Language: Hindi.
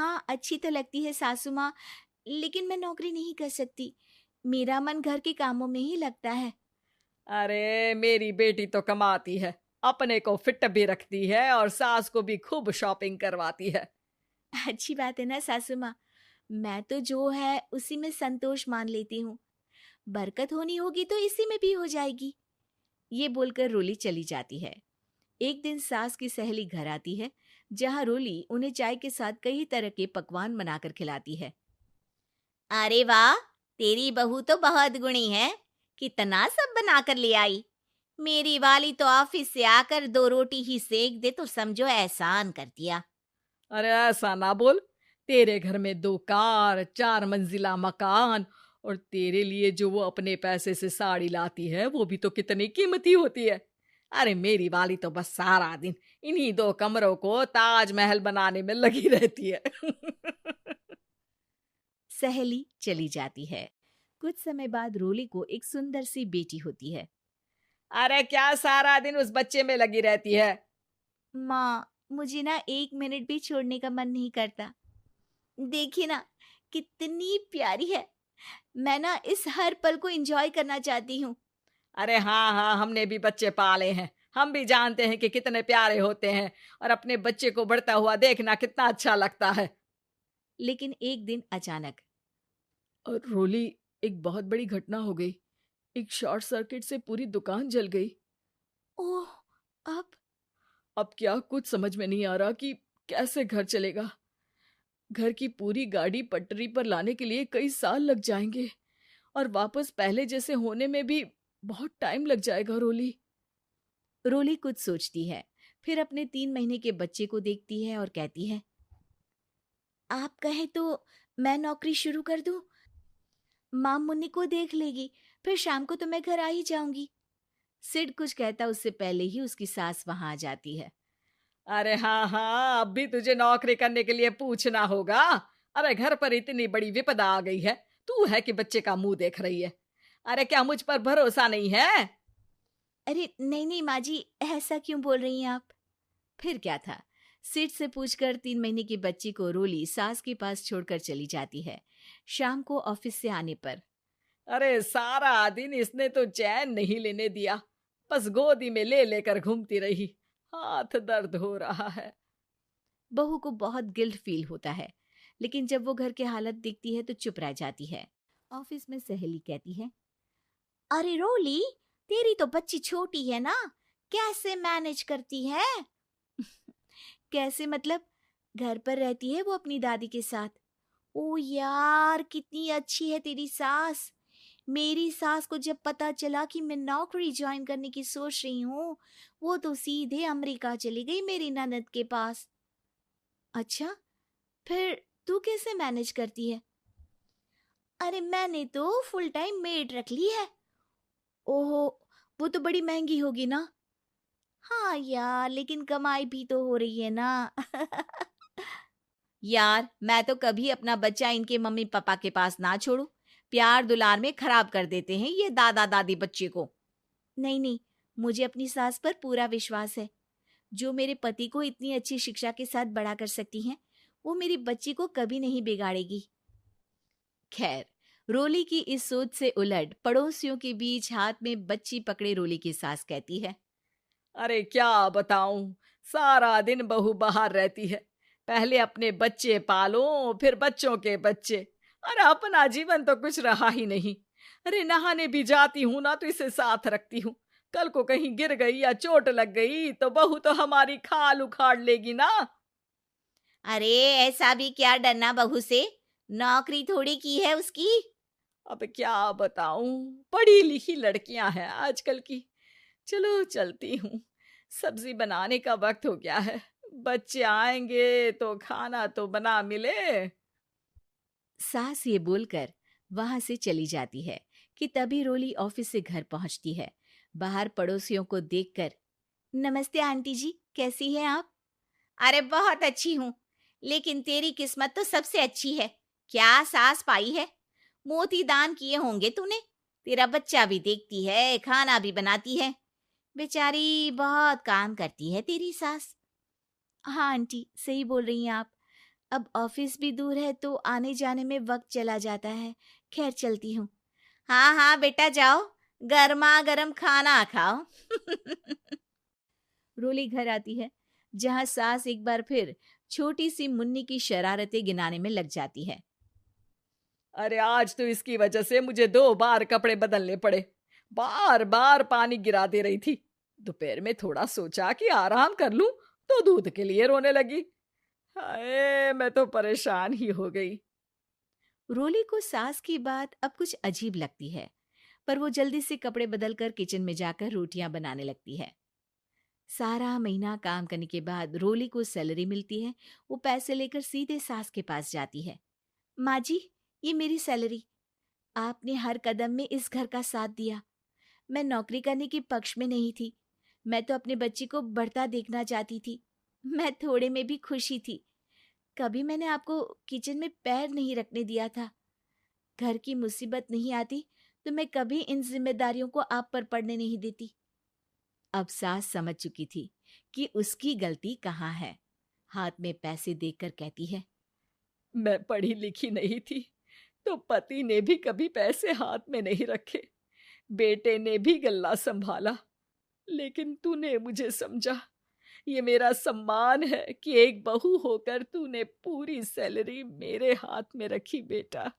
हाँ, अच्छी तो लगती है सासू माँ, लेकिन मैं नौकरी नहीं कर सकती। मेरा मन घर के कामों में ही लगता है। अरे मेरी बेटी तो कमाती है, अपने को फिट भी रखती है और सास को भी खूब शॉपिंग करवाती है। अच्छी बात है ना सासू माँ। मैं तो जो है उसी में संतोष मान लेती हूँ। बरकत होनी होगी तो इसी में भी हो जाएगी। ये बोलकर रोली चली जाती है। एक दिन सास की सहेली घर आती है, जहाँ रोली उन्हें चाय के साथ कई तरह के पकवान बनाकर खिलाती है। अरे वाह, तेरी बहू तो बहुत गुणी है। कितना सब बनाकर ले आई। मेरी वाली तो ऑफिस से आकर 2 रोटी ही सेक दे तो समझो एहसान कर दिया। अरे ऐसा ना बोल। तेरे घर में 2 कार, 4 मंजिला मकान और तेरे लिए जो वो अपने पैसे से साड़ी लाती है वो भी तो कितनी कीमती होती है। अरे मेरी वाली तो बस सारा दिन इन्हीं 2 कमरों को ताजमहल बनाने में लगी रहती है। सहेली चली जाती है। कुछ समय बाद रोली को एक सुंदर सी बेटी होती है। अरे क्या सारा दिन उस बच्चे में लगी रहती है? माँ, मुझे ना 1 मिनट भी छोड़ने का मन नहीं करता। देखिए ना, कितनी प्यारी है। मैं ना इस हर पल को एंजॉय करना चाहती हूँ। अरे हाँ हाँ, हमने भी बच्चे पाले हैं। हम भी जानते हैं कि कितने प्यारे होते हैं और अपने बच्चे को बढ़ता हुआ देखना कितना अच्छा लगता है। लेकिन एक दिन अचानक। और रोली, एक बहुत बड़ी घटना हो गई। एक शॉर्ट सर्किट से पूरी दुकान जल गई। ओह! अब? अब क्या कुछ समझ में नहीं आ रहा कि कैसे घर चलेगा। घर की पूरी गाड़ी पटरी पर लाने के लिए कई साल लग जाएंगे और वापस पहले जैसे होने में भी बहुत टाइम लग जाएगा रोली। रोली कुछ सोचती है, फिर अपने 3 महीने के बच्चे को देखती है और कहती है, आप कहें तो मैं नौकरी शुरू कर दूं? माँ मुन्नी को देख लेगी, फिर शाम को तो मैं घर आ ही जाऊंगी। सिड कुछ कहता उससे पहले ही उसकी सास वहां आ जाती है। अरे हाँ हाँ, अब भी तुझे नौकरी करने के लिए पूछना होगा। अरे घर पर इतनी बड़ी विपदा आ गई है, तू है कि बच्चे का मुंह देख रही है। अरे क्या मुझ पर भरोसा नहीं है? अरे नहीं नहीं माँ जी, ऐसा क्यों बोल रही हैं आप? फिर क्या था। सिड से पूछकर 3 महीने की बच्ची को रोली सास के पास छोड़कर चली जाती है। शाम को ऑफिस से आने पर अरे सारा दिन इसने तो चैन नहीं लेने दिया, बस गोदी में ले लेकर घूमती रही। हाथ दर्द हो रहा है। बहू को बहुत गिल्ट फील होता है, लेकिन जब वो घर की हालत देखती है तो चुप रह जाती है। ऑफिस में सहेली कहती है, अरे रोली, तेरी तो बच्ची छोटी है ना, कैसे मैनेज करती है? कैसे मतलब? घर पर रहती है वो अपनी दादी के साथ। ओ यार, कितनी अच्छी है तेरी सास। मेरी सास को जब पता चला कि मैं नौकरी ज्वाइन करने की सोच रही हूँ, वो तो सीधे अमेरिका चली गई मेरी ननद के पास। अच्छा, फिर तू कैसे मैनेज करती है? अरे मैंने तो फुल टाइम मेड रख ली है। ओहो, वो तो बड़ी महंगी होगी ना? हाँ यार, लेकिन कमाई भी तो हो रही है ना। यार, मैं तो कभी अपना बच्चा इनके मम्मी पापा के पास ना छोड़ू। प्यार दुलार में खराब कर देते हैं ये दादा दादी बच्चे को। नहीं नहीं, मुझे अपनी सास पर पूरा विश्वास है। जो मेरे पति को इतनी अच्छी शिक्षा के साथ बड़ा कर सकती हैं, वो मेरी बच्ची को कभी नहीं बिगाड़ेगी। खैर, रोली की इस सोच से उलट पड़ोसियों के बीच हाथ में बच्ची पकड़े रोली की सास कहती है, अरे क्या बताऊं, सारा दिन बहू बाहर रहती है। पहले अपने बच्चे पालो, फिर बच्चों के बच्चे। अरे अपना जीवन तो कुछ रहा ही नहीं। अरे नहाने भी जाती हूं ना तो इसे साथ रखती हूँ। कल को कहीं गिर गई या चोट लग गई तो बहू तो हमारी खाल उखाड़ लेगी ना। अरे ऐसा भी क्या डरना बहू से, नौकरी थोड़ी की है उसकी। अब क्या बताऊं, पढ़ी लिखी लड़कियां हैं आजकल की। चलो चलती हूँ, सब्जी बनाने का वक्त हो गया है। बच्चे आएंगे तो खाना तो बना मिले। सास ये बोलकर वहां से चली जाती है कि तभी रोली ऑफिस से घर पहुंचती है। बाहर पड़ोसियों को देखकर, नमस्ते आंटी जी, कैसी हैं आप? अरे बहुत अच्छी हूँ, लेकिन तेरी किस्मत तो सबसे अच्छी है। क्या सास पाई है। मोती दान किए होंगे तूने। तेरा बच्चा भी देखती है, खाना भी बनाती है। बेचारी बहुत काम करती है तेरी सास। हाँ आंटी, सही बोल रही हैं आप। अब ऑफिस भी दूर है तो आने जाने में वक्त चला जाता है। खैर चलती हूँ। हाँ हाँ बेटा जाओ, गर्मा गर्म खाना खाओ। रोली घर आती है जहाँ सास एक बार फिर छोटी सी मुन्नी की शरारतें गिनाने में लग जाती है। अरे आज तो इसकी वजह से मुझे 2 बार कपड़े बदलने पड़े। बार बार पानी गिरा दे रही थी। दोपहर में थोड़ा सोचा कि आराम कर लूं तो दूध के लिए रोने लगी। हाय, मैं तो परेशान ही हो गई। रोली को सास की बात अब कुछ अजीब लगती है, पर वो जल्दी से कपड़े बदलकर किचन में जाकर रोटियां बनाने लगती है। सारा महीना काम करने के बाद रोली को सैलरी मिलती है। वो पैसे लेकर सीधे सास के पास जाती है। माँ जी, ये मेरी सैलरी। आपने हर कदम में इस घर का साथ दिया। मैं नौकरी करने के पक्ष में नहीं थी। मैं तो अपने बच्चे को बढ़ता देखना चाहती थी। मैं थोड़े में भी खुशी थी। कभी मैंने आपको किचन में पैर नहीं रखने दिया था। घर की मुसीबत नहीं आती तो मैं कभी इन जिम्मेदारियों को आप पर पड़ने नहीं देती। अब सास समझ चुकी थी कि उसकी गलती कहाँ है। हाथ में पैसे देखकर कहती है, मैं पढ़ी लिखी नहीं थी तो पति ने भी कभी पैसे हाथ में नहीं रखे। बेटे ने भी गल्ला संभाला, लेकिन तूने मुझे समझा। ये मेरा सम्मान है कि एक बहू होकर तूने पूरी सैलरी मेरे हाथ में रखी बेटा।